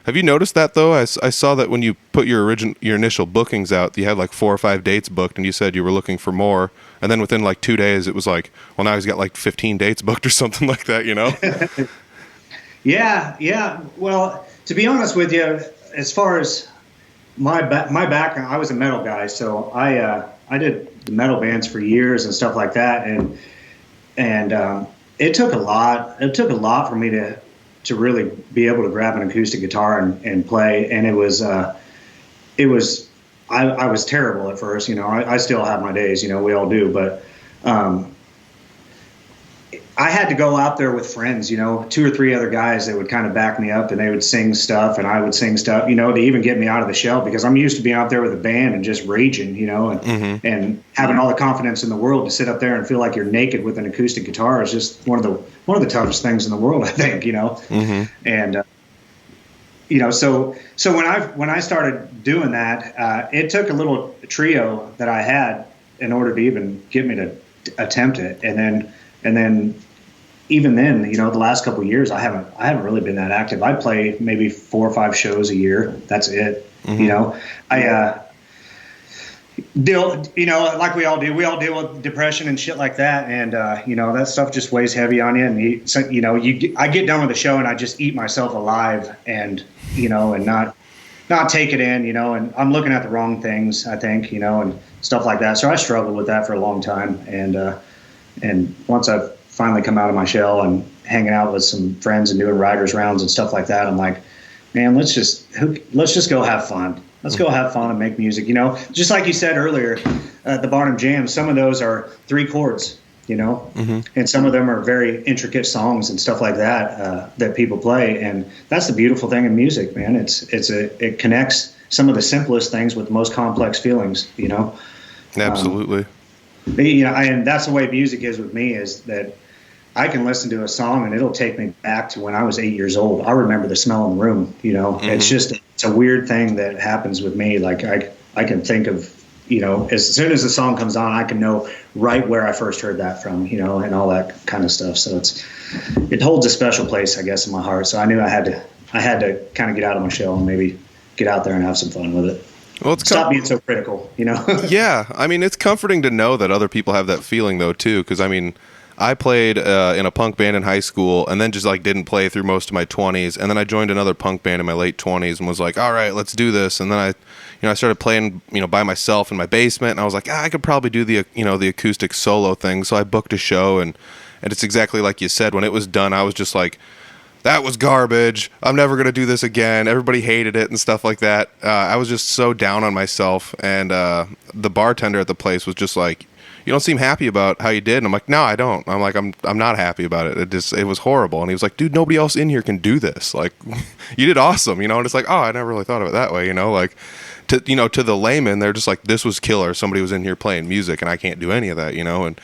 Have you noticed that though? I saw that when you put your initial bookings out, you had like 4 or 5 dates booked, and you said you were looking for more. And then within like 2 days, it was like, well, now he's got like 15 dates booked or something like that, you know? Yeah, yeah. Well, to be honest with you, as far as my background, I was a metal guy, so I did the metal bands for years and stuff like that, and it took a lot. It took a lot for me to really be able to grab an acoustic guitar and play, and it was I was terrible at first. You know, I still have my days. You know, we all do, but I had to go out there with friends, you know, 2 or 3 other guys that would kind of back me up, and they would sing stuff and I would sing stuff, you know, to even get me out of the shell, because I'm used to being out there with a band and just raging, you know, and having all the confidence in the world to sit up there and feel like you're naked with an acoustic guitar is just one of the toughest things in the world, I think, you know. And you know, so when I started doing that, it took a little trio that I had in order to even get me to attempt it, and then even then, you know, the last couple of years, I haven't really been that active. I play maybe 4 or 5 shows a year. That's it. You know, I deal, you know, like we all deal with depression and shit like that. And, you know, that stuff just weighs heavy on you. And, you know, I get done with the show and I just eat myself alive, and, you know, and not take it in, you know, and I'm looking at the wrong things, I think, you know, and stuff like that. So I struggled with that for a long time. And once I've finally come out of my shell and hanging out with some friends and doing writers rounds and stuff like that, I'm like, man, let's just go have fun. Let's go have fun and make music. You know, just like you said earlier, the Barnum Jam, some of those are 3 chords, you know, and some of them are very intricate songs and stuff like that, that people play. And that's the beautiful thing in music, man. It connects some of the simplest things with the most complex feelings, you know? Absolutely. You know, and that's the way music is with me, is that I can listen to a song and it'll take me back to when I was 8 years old. I remember the smell in the room, you know. It's a weird thing that happens with me. Like I can think of, you know, as soon as the song comes on, I can know right where I first heard that from, you know, and all that kind of stuff. So it holds a special place, I guess, in my heart. So I knew I had to kind of get out of my shell and maybe get out there and have some fun with it. Well, stop being so critical, you know? Yeah. I mean, it's comforting to know that other people have that feeling, though, too. Because, I mean, I played in a punk band in high school, and then just, like, didn't play through most of my 20s. And then I joined another punk band in my late 20s and was like, all right, let's do this. And then I started playing, you know, by myself in my basement. And I was like, I could probably do the acoustic solo thing. So I booked a show, and it's exactly like you said. When it was done, I was just like, that was garbage. I'm never going to do this again. Everybody hated it and stuff like that. I was just so down on myself. And the bartender at the place was just like, you don't seem happy about how you did. And I'm like, no, I don't. I'm like, I'm not happy about it. It was horrible. And he was like, dude, nobody else in here can do this. Like, you did awesome, you know? And it's like, oh, I never really thought of it that way, you know? Like, to the layman, they're just like, this was killer. Somebody was in here playing music and I can't do any of that, you know? And